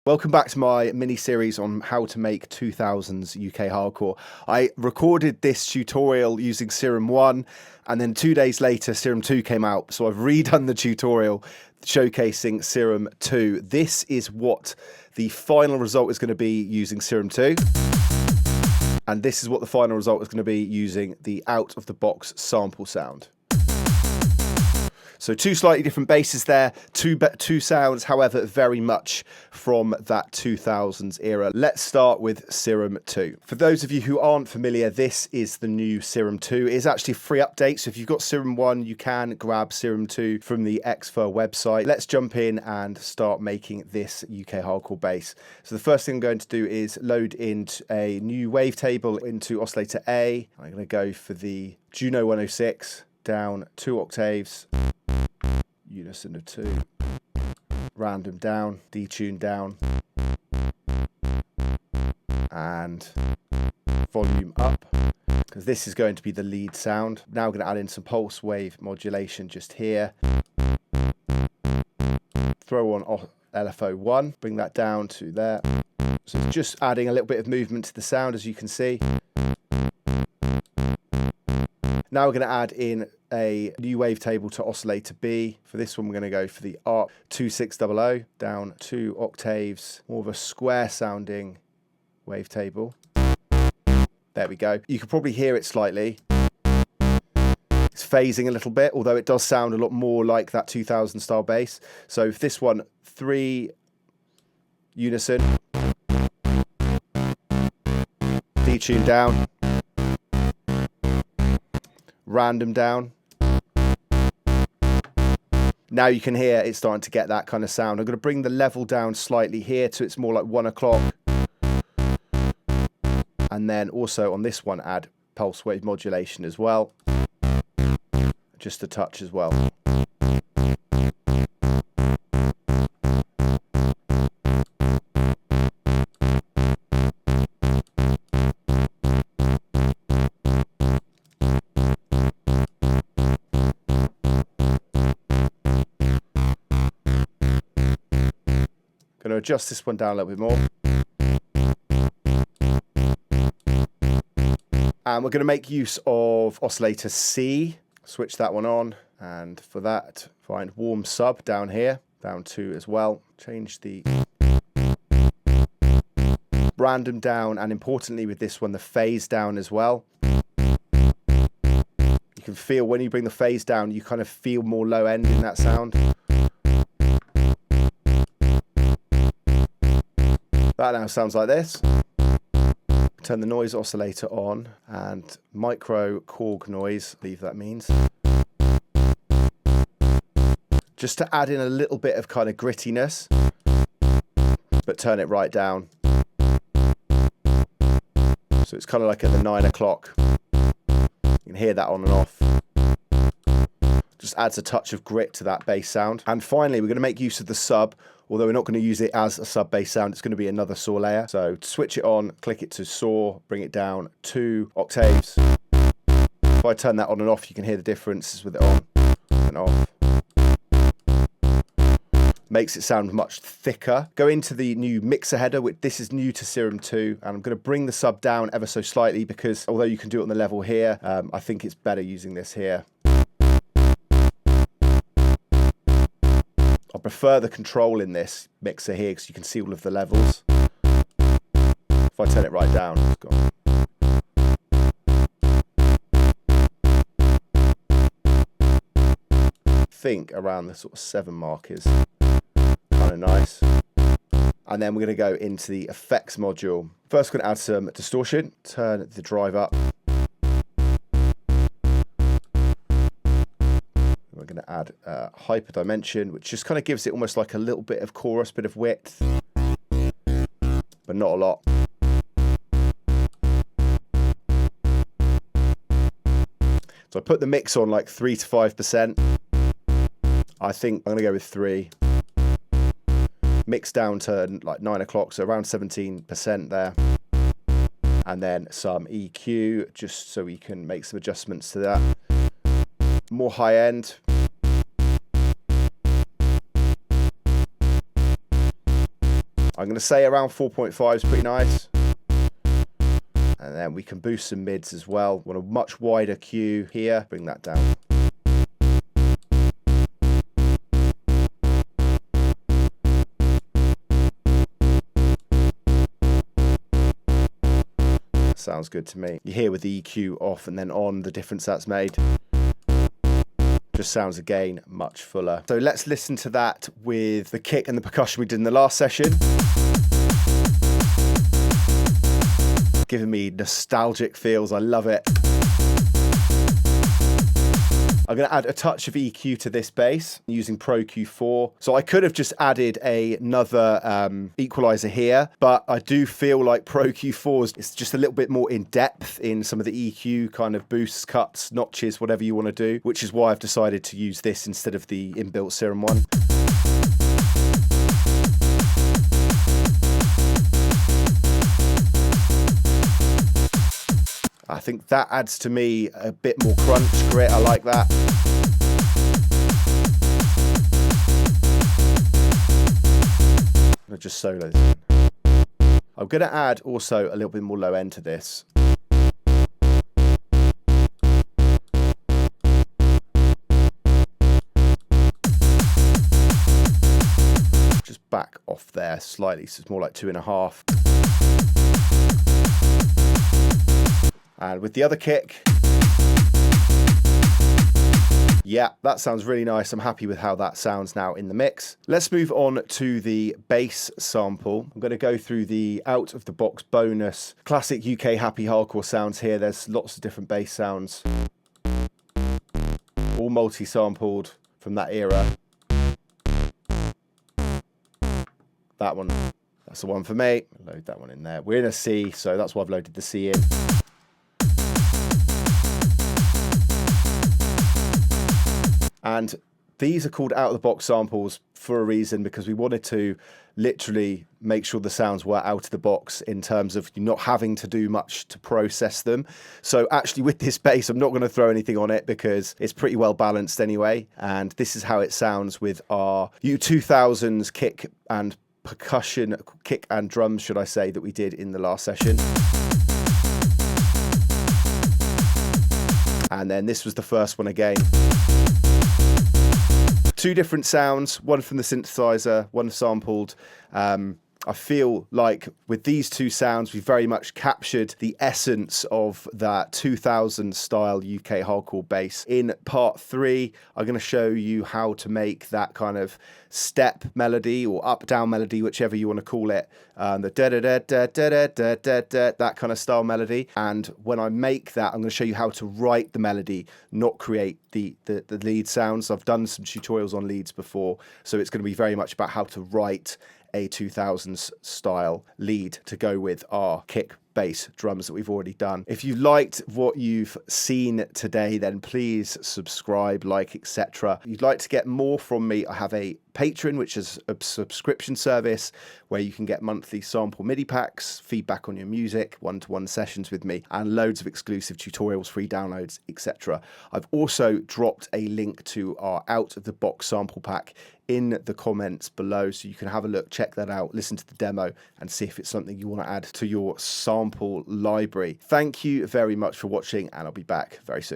Welcome back to my mini-series on how to make 2000s UK hardcore. I recorded this tutorial using Serum 1, and then 2 days later Serum 2 came out, so I've redone the tutorial showcasing Serum 2. This is what the final result is going to be using Serum 2. And this is what the final result is going to be using the out-of-the-box sample sound. So two slightly different basses there, two sounds, however, very much from that 2000s era. Let's start with Serum 2. For those of you who aren't familiar, this is the new Serum 2. It is actually a free update, so if you've got Serum 1, you can grab Serum 2 from the Xfer website. Let's jump in and start making this UK hardcore bass. So the first thing I'm going to do is load into a new wavetable into oscillator A. I'm going to go for the Juno 106, down 2 octaves. Unison of 2, random down, detune down, and volume up, because this is going to be the lead sound. Now we're going to add in some pulse wave modulation just here. Throw on LFO 1, bring that down to there. So it's just adding a little bit of movement to the sound, as you can see. Now we're going to add in a new wavetable to oscillator B. For this one, we're going to go for the ARP 2600, down 2 octaves, more of a square sounding wavetable. There we go. You can probably hear it slightly. It's phasing a little bit, although it does sound a lot more like that 2000 style bass. So for this one, 3 unison, detune down, random down. Now you can hear it's starting to get that kind of sound. I'm going to bring the level down slightly here to it's more like 1 o'clock. And then also on this one, add pulse wave modulation as well. Just a touch as well. Going to adjust this one down a little bit more. And we're going to make use of oscillator C. Switch that one on. And for that, find warm sub down here, down 2 as well. Change the random down, and importantly with this one, the phase down as well. You can feel when you bring the phase down, you kind of feel more low end in that sound. That now sounds like this. Turn the noise oscillator on, and micro Korg noise, I believe that means. Just to add in a little bit of kind of grittiness, but turn it right down. So it's kind of like at the 9 o'clock. You can hear that on and off. Just adds a touch of grit to that bass sound. And finally, we're going to make use of the sub. Although we're not going to use it as a sub bass sound, it's going to be another saw layer. So switch it on, click it to saw, bring it down 2 octaves. If I turn that on and off, you can hear the difference with it on and off. Makes it sound much thicker. Go into the new mixer header, which this is new to Serum 2, and I'm going to bring the sub down ever so slightly because although you can do it on the level here, I think it's better using this here. I prefer the control in this mixer here because you can see all of the levels. If I turn it right down, it's gone. I think around the sort of 7 mark is kind of nice. And then we're going to go into the effects module. First, we're going to add some distortion. Turn the drive up. We're going to add hyper dimension, which just kind of gives it almost like a little bit of chorus, bit of width, but not a lot. So I put the mix on like 3 to 5%. I think I'm going to go with 3. Mix down to like 9 o'clock, so around 17% there. And then some EQ, just so we can make some adjustments to that. More high end. I'm I'm going to say around 4.5 is pretty nice. And then we can boost some mids as well. Want a much wider Q here. Bring that down. Sounds good to me. You hear with the EQ off and then on the difference that's made. Just sounds again much fuller. So let's listen to that with the kick and the percussion we did in the last session. Giving me nostalgic feels, I love it. I'm going to add a touch of EQ to this bass using Pro Q4. So I could have just added another equalizer here, but I do feel like Pro Q4 is just a little bit more in depth in some of the EQ kind of boosts, cuts, notches, whatever you want to do, which is why I've decided to use this instead of the inbuilt Serum one. I think that adds to me a bit more crunch, grit, I like that. I'll just solo this. I'm going to add also a little bit more low end to this. Just back off there slightly, so it's more like 2.5. And with the other kick, yeah, that sounds really nice. I'm happy with how that sounds now in the mix. Let's move on to the bass sample. I'm going to go through the out-of-the-box bonus classic UK happy hardcore sounds here. There's lots of different bass sounds, all multi-sampled from that era. That one, that's the one for me. Load that one in there. We're in a C, so that's why I've loaded the C in. And these are called out-of-the-box samples for a reason, because we wanted to literally make sure the sounds were out of the box in terms of you not having to do much to process them. So actually with this bass, I'm not going to throw anything on it because it's pretty well balanced anyway. And this is how it sounds with our U2000's kick and percussion, kick and drums, should I say, that we did in the last session. And then this was the first one again. Two different sounds, one from the synthesizer, one sampled. I feel like with these two sounds, we very much captured the essence of that 2000s style UK hardcore bass. In part 3, I'm going to show you how to make that kind of step melody or up-down melody, whichever you want to call it, the da-da-da-da-da-da-da-da, that kind of style melody. And when I make that, I'm going to show you how to write the melody, not create the lead sounds. I've done some tutorials on leads before, so it's going to be very much about how to write a 2000s style lead to go with our kick, bass, drums that we've already done. If you liked what you've seen today, then please subscribe, like, etc. If you'd like to get more from me, I have a Patreon, which is a subscription service where you can get monthly sample MIDI packs, feedback on your music, one-to-one sessions with me, and loads of exclusive tutorials, free downloads, etc. I've also dropped a link to our out-of-the-box sample pack in the comments below, so you can have a look, check that out, listen to the demo, and see if it's something you want to add to your sample library. Thank you very much for watching, and I'll be back very soon.